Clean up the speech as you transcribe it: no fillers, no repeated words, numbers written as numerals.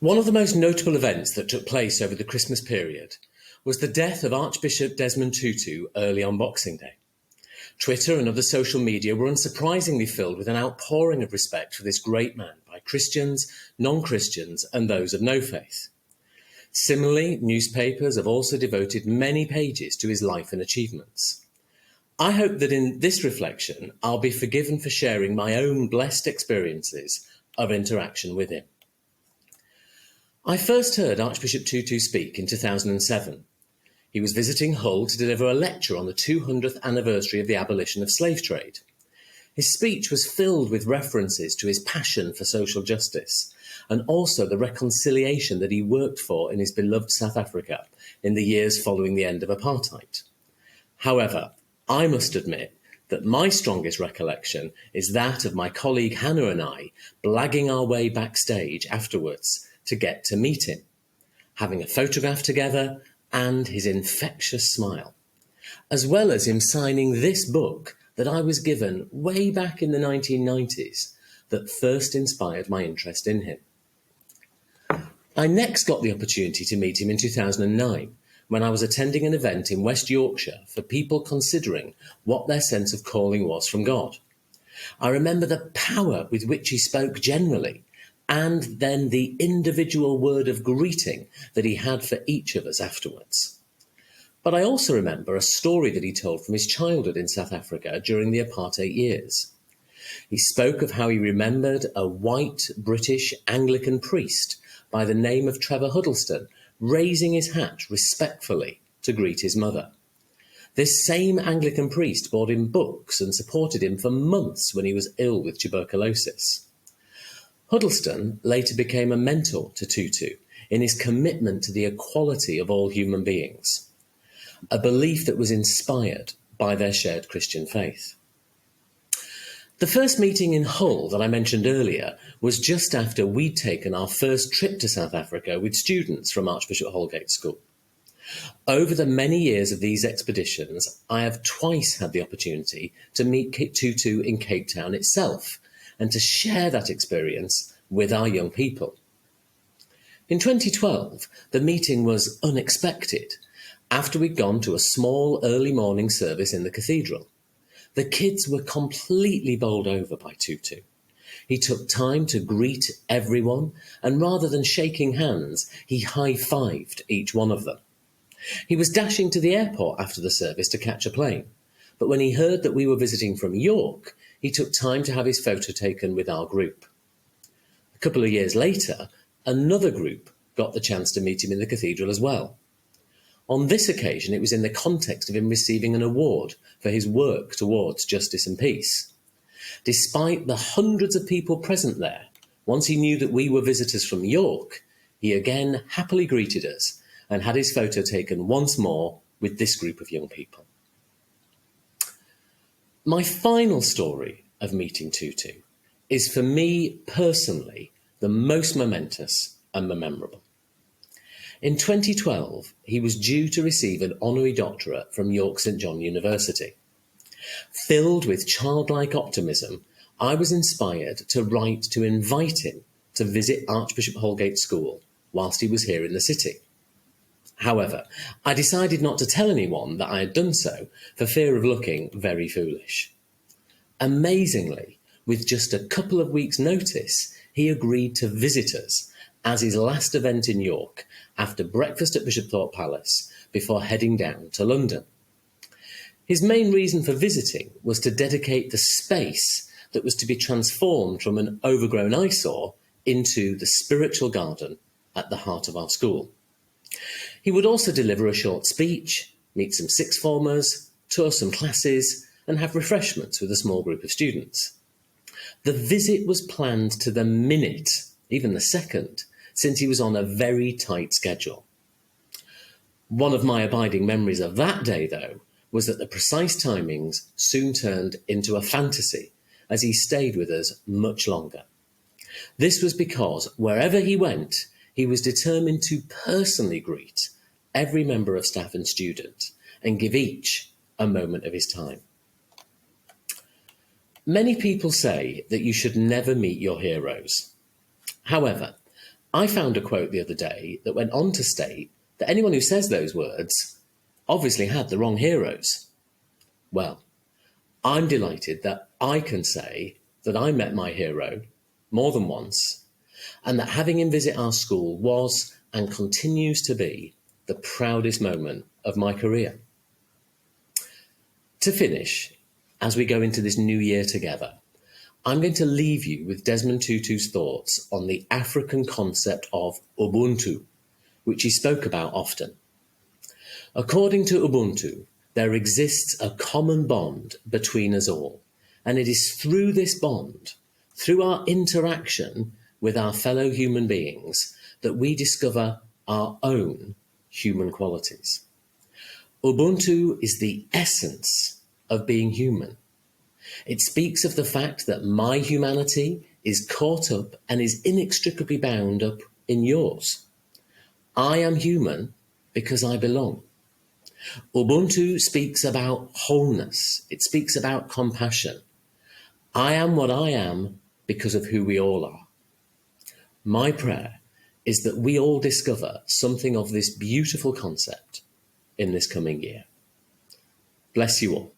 One of the most notable events that took place over the Christmas period was the death of Archbishop Desmond Tutu early on Boxing Day. Twitter and other social media were unsurprisingly filled with an outpouring of respect for this great man by Christians, non-Christians, and those of no faith. Similarly, newspapers have also devoted many pages to his life and achievements. I hope that in this reflection, I'll be forgiven for sharing my own blessed experiences of interaction with him. I first heard Archbishop Tutu speak in 2007. He was visiting Hull to deliver a lecture on the 200th anniversary of the abolition of slave trade. His speech was filled with references to his passion for social justice and also the reconciliation that he worked for in his beloved South Africa in the years following the end of apartheid. However, I must admit that my strongest recollection is that of my colleague Hannah and I blagging our way backstage afterwards to get to meet him, having a photograph together and his infectious smile, as well as him signing this book that I was given way back in the 1990s that first inspired my interest in him. I next got the opportunity to meet him in 2009 when I was attending an event in West Yorkshire for people considering what their sense of calling was from God. I remember the power with which he spoke generally, and then the individual word of greeting that he had for each of us afterwards. But I also remember a story that he told from his childhood in South Africa during the apartheid years. He spoke of how he remembered a white British Anglican priest by the name of Trevor Huddleston raising his hat respectfully to greet his mother. This same Anglican priest bought him books and supported him for months when he was ill with tuberculosis. Huddleston later became a mentor to Tutu in his commitment to the equality of all human beings, a belief that was inspired by their shared Christian faith. The first meeting in Hull that I mentioned earlier was just after we'd taken our first trip to South Africa with students from Archbishop Holgate School. Over the many years of these expeditions, I have twice had the opportunity to meet Tutu in Cape Town itself, and to share that experience with our young people. In 2012, the meeting was unexpected after we'd gone to a small early morning service in the cathedral. The kids were completely bowled over by Tutu. He took time to greet everyone, and rather than shaking hands, he high-fived each one of them. He was dashing to the airport after the service to catch a plane, but when he heard that we were visiting from York, he took time to have his photo taken with our group. A couple of years later, another group got the chance to meet him in the cathedral as well. On this occasion, it was in the context of him receiving an award for his work towards justice and peace. Despite the hundreds of people present there, once he knew that we were visitors from York, he again happily greeted us and had his photo taken once more with this group of young people. My final story of meeting Tutu is for me personally the most momentous and memorable. In 2012, he was due to receive an honorary doctorate from York St John University. Filled with childlike optimism, I was inspired to write to invite him to visit Archbishop Holgate School whilst he was here in the city. However, I decided not to tell anyone that I had done so for fear of looking very foolish. Amazingly, with just a couple of weeks' notice, he agreed to visit us as his last event in York after breakfast at Bishopthorpe Palace before heading down to London. His main reason for visiting was to dedicate the space that was to be transformed from an overgrown eyesore into the spiritual garden at the heart of our school. He would also deliver a short speech, meet some sixth formers, tour some classes, and have refreshments with a small group of students. The visit was planned to the minute, even the second, since he was on a very tight schedule. One of my abiding memories of that day, though, was that the precise timings soon turned into a fantasy as he stayed with us much longer. This was because wherever he went, he was determined to personally greet every member of staff and student and give each a moment of his time. Many people say that you should never meet your heroes. However, I found a quote the other day that went on to state that anyone who says those words obviously had the wrong heroes. Well, I'm delighted that I can say that I met my hero more than once, and that having him visit our school was and continues to be the proudest moment of my career. To finish, as we go into this new year together, I'm going to leave you with Desmond Tutu's thoughts on the African concept of Ubuntu, which he spoke about often. According to Ubuntu, there exists a common bond between us all, and it is through this bond, through our interaction with our fellow human beings, that we discover our own human qualities. Ubuntu is the essence of being human. It speaks of the fact that my humanity is caught up and is inextricably bound up in yours. I am human because I belong. Ubuntu speaks about wholeness. It speaks about compassion. I am what I am because of who we all are. My prayer is that we all discover something of this beautiful concept in this coming year. Bless you all.